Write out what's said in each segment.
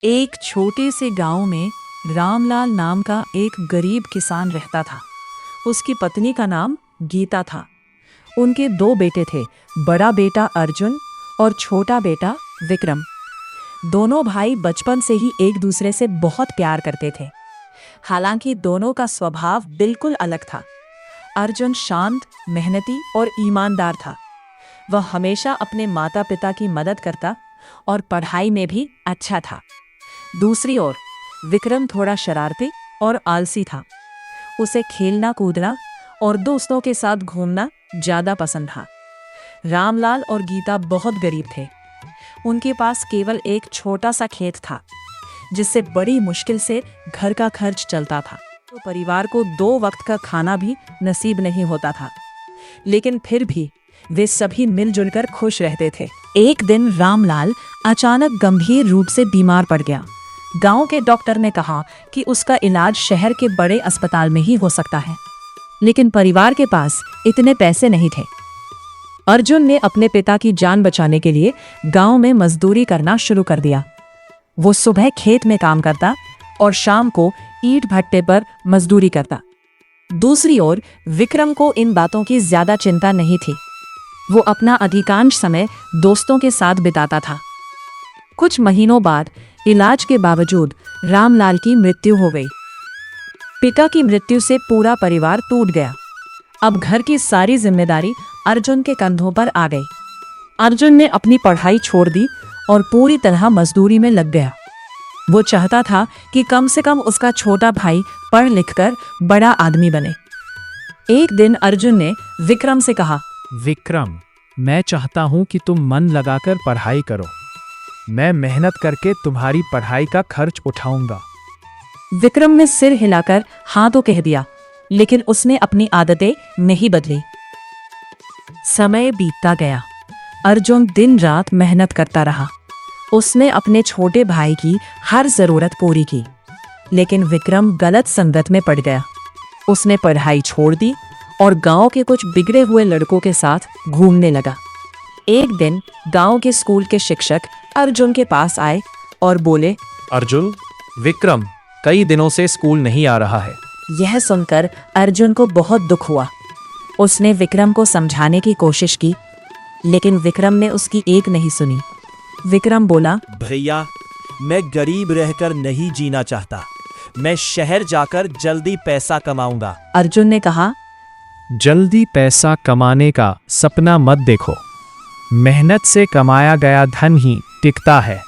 एक छोटे से गांव में रामलाल नाम का एक गरीब किसान रहता था। उसकी पत्नी का नाम गीता था। उनके दो बेटे थे, बड़ा बेटा अर्जुन और छोटा बेटा विक्रम। दोनों भाई बचपन से ही एक दूसरे से बहुत प्यार करते थे। हालांकि दोनों का स्वभाव बिल्कुल अलग था। अर्जुन शांत, मेहनती और ईमानदार था। वह हमेशा अपने माता पिता की मदद करता और पढ़ाई में भी अच्छा था। दूसरी ओर विक्रम थोड़ा शरारती और आलसी था। उसे खेलना कूदना और दोस्तों के साथ घूमना ज्यादा पसंद था। रामलाल और गीता बहुत गरीब थे। उनके पास केवल एक छोटा सा खेत था, जिससे बड़ी मुश्किल से घर का खर्च चलता था। तो परिवार को 2 वक्त का खाना भी नसीब नहीं होता था, लेकिन फिर भी वे सभी मिलजुल कर खुश रहते थे। एक दिन रामलाल अचानक गंभीर रूप से बीमार पड़ गया। गांव के डॉक्टर ने कहा कि उसका इलाज शहर के बड़े अस्पताल में ही हो सकता है, लेकिन परिवार के पास इतने पैसे नहीं थे। अर्जुन ने अपने पिता की जान बचाने के लिए गांव में मजदूरी करना शुरू कर दिया। वो सुबह खेत में काम करता और शाम को ईंट भट्टे पर मजदूरी करता। दूसरी ओर विक्रम को इन बातों की ज्यादा चिंता नहीं थी। वो अपना अधिकांश समय दोस्तों के साथ बिताता था। कुछ महीनों बाद इलाज के बावजूद रामलाल की मृत्यु हो गई। पिता की मृत्यु से पूरा परिवार टूट गया। अब घर की सारी जिम्मेदारी अर्जुन के कंधों पर आ गई। अर्जुन ने अपनी पढ़ाई छोड़ दी और पूरी तरह मजदूरी में लग गया। वो चाहता था कि कम से कम उसका छोटा भाई पढ़ लिखकर बड़ा आदमी बने। एक दिन अर्जुन ने विक्रम से कहा, विक्रम, मैं चाहता हूं कि तुम मन लगाकर पढ़ाई करो। मैं मेहनत करके तुम्हारी पढ़ाई का खर्च उठाऊंगा। विक्रम ने सिर हिलाकर हाँ तो कह दिया, लेकिन उसने अपनी आदतें नहीं बदली। समय बीतता गया। अर्जुन दिन रात मेहनत करता रहा। उसने अपने छोटे भाई की हर जरूरत पूरी की, लेकिन विक्रम गलत संगत में पड़ गया। उसने पढ़ाई छोड़ दी और गांव के कुछ बिगड़े हुए लड़कों के साथ घूमने लगा। एक दिन गांव के स्कूल के शिक्षक अर्जुन के पास आए और बोले, अर्जुन, विक्रम कई दिनों से स्कूल नहीं आ रहा है। यह सुनकर अर्जुन को बहुत दुख हुआ। उसने विक्रम को समझाने की कोशिश की, लेकिन विक्रम ने उसकी एक नहीं सुनी। विक्रम बोला, भैया, मैं गरीब रहकर नहीं जीना चाहता। मैं शहर जाकर जल्दी पैसा कमाऊंगा। अर्जुन ने कहा, जल्दी पैसा कमाने का सपना मत देखो। मेहनत से कमाया गया धन ही टिकता है।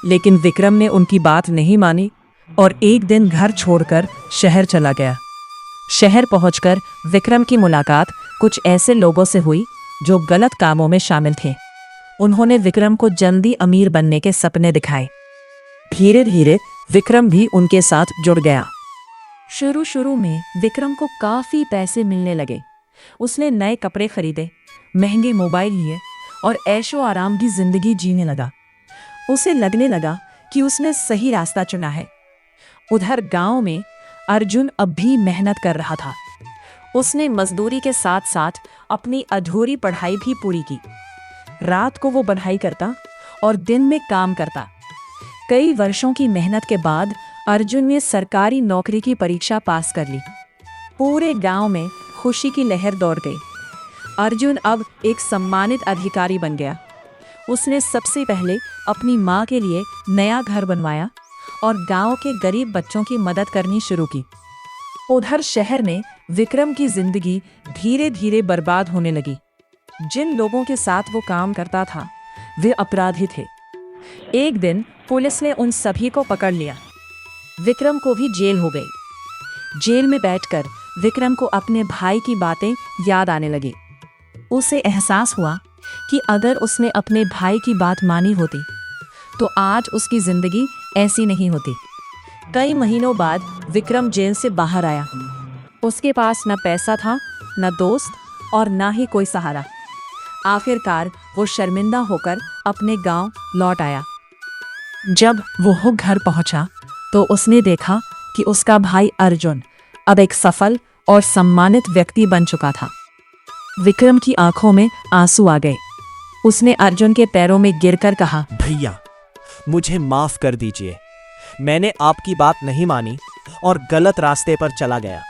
लेकिन विक्रम ने उनकी बात नहीं मानी और एक दिन घर छोड़कर शहर चला गया। शहर पहुंचकर विक्रम की मुलाकात कुछ ऐसे लोगों से हुई जो गलत कामों में शामिल थे। उन्होंने विक्रम को जल्दी अमीर बनने के सपने दिखाए। धीरे धीरे विक्रम भी उनके साथ जुड़ गया। शुरू में विक्रम को काफी पैसे मिलने लगे। उसने नए कपड़े खरीदे, महंगे मोबाइल लिए और ऐशो आराम की जिंदगी जीने लगा। उसे लगने लगा कि उसने सही रास्ता चुना है। उधर गांव में अर्जुन अब भी मेहनत कर रहा था। उसने मजदूरी के साथ साथ अपनी अधूरी पढ़ाई भी पूरी की। रात को वो पढ़ाई करता और दिन में काम करता। कई वर्षों की मेहनत के बाद अर्जुन ने सरकारी नौकरी की परीक्षा पास कर ली। पूरे गांव में खुशी की लहर दौड़ गई। अर्जुन अब एक सम्मानित अधिकारी बन गया। उसने सबसे पहले अपनी माँ के लिए नया घर बनवाया और गांव के गरीब बच्चों की मदद करनी शुरू की। उधर शहर में विक्रम की जिंदगी धीरे धीरे बर्बाद होने लगी। जिन लोगों के साथ वो काम करता था वे अपराधी थे। एक दिन पुलिस ने उन सभी को पकड़ लिया। विक्रम को भी जेल हो गई। जेल में बैठकर विक्रम को अपने भाई की बातें याद आने लगी। उसे एहसास हुआ कि अगर उसने अपने भाई की बात मानी होती तो आज उसकी जिंदगी ऐसी नहीं होती। कई महीनों बाद विक्रम जेल से बाहर आया। उसके पास न पैसा था, न दोस्त और न ही कोई सहारा। आखिरकार वो शर्मिंदा होकर अपने गांव लौट आया। जब वो घर पहुंचा तो उसने देखा कि उसका भाई अर्जुन अब एक सफल और सम्मानित व्यक्ति बन चुका था। विक्रम की आंखों में आंसू आ गए। उसने अर्जुन के पैरों में गिरकर कहा, भैया, मुझे माफ कर दीजिए। मैंने आपकी बात नहीं मानी और गलत रास्ते पर चला गया।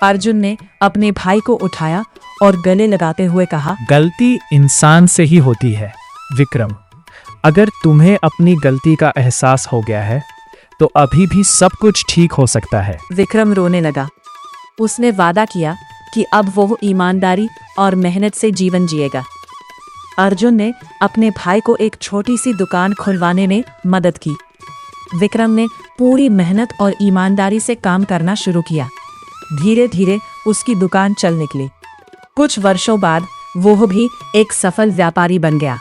अर्जुन ने अपने भाई को उठाया और गले लगाते हुए कहा, गलती इंसान से ही होती है विक्रम। अगर तुम्हें अपनी गलती का एहसास हो गया है तो अभी भी सब कुछ ठीक हो सकता है। विक्रम रोने लगा। उसने वादा किया कि अब वो ईमानदारी और मेहनत से जीवन जिएगा। अर्जुन ने अपने भाई को एक छोटी सी दुकान खुलवाने में मदद की। विक्रम ने पूरी मेहनत और ईमानदारी से काम करना शुरू किया। धीरे धीरे उसकी दुकान चल निकली। कुछ वर्षों बाद वो भी एक सफल व्यापारी बन गया।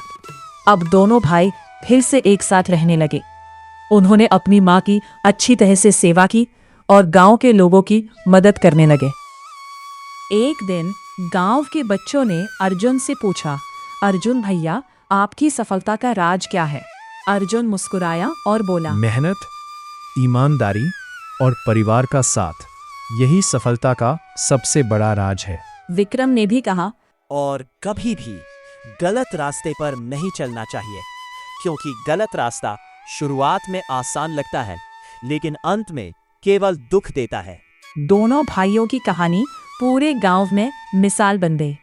अब दोनों भाई फिर से एक साथ रहने लगे। उन्होंने अपनी माँ की अच्छी तरह से सेवा की और गांव के लोगों की मदद करने लगे। एक दिन गांव के बच्चों ने अर्जुन से पूछा, अर्जुन भैया, आपकी सफलता का राज क्या है? अर्जुन मुस्कुराया और बोला, मेहनत, ईमानदारी और परिवार का साथ, यही सफलता का सबसे बड़ा राज है। विक्रम ने भी कहा, और कभी भी गलत रास्ते पर नहीं चलना चाहिए, क्योंकि गलत रास्ता शुरुआत में आसान लगता है लेकिन अंत में केवल दुख देता है। दोनों भाइयों की कहानी पूरे गांव में मिसाल बन गई।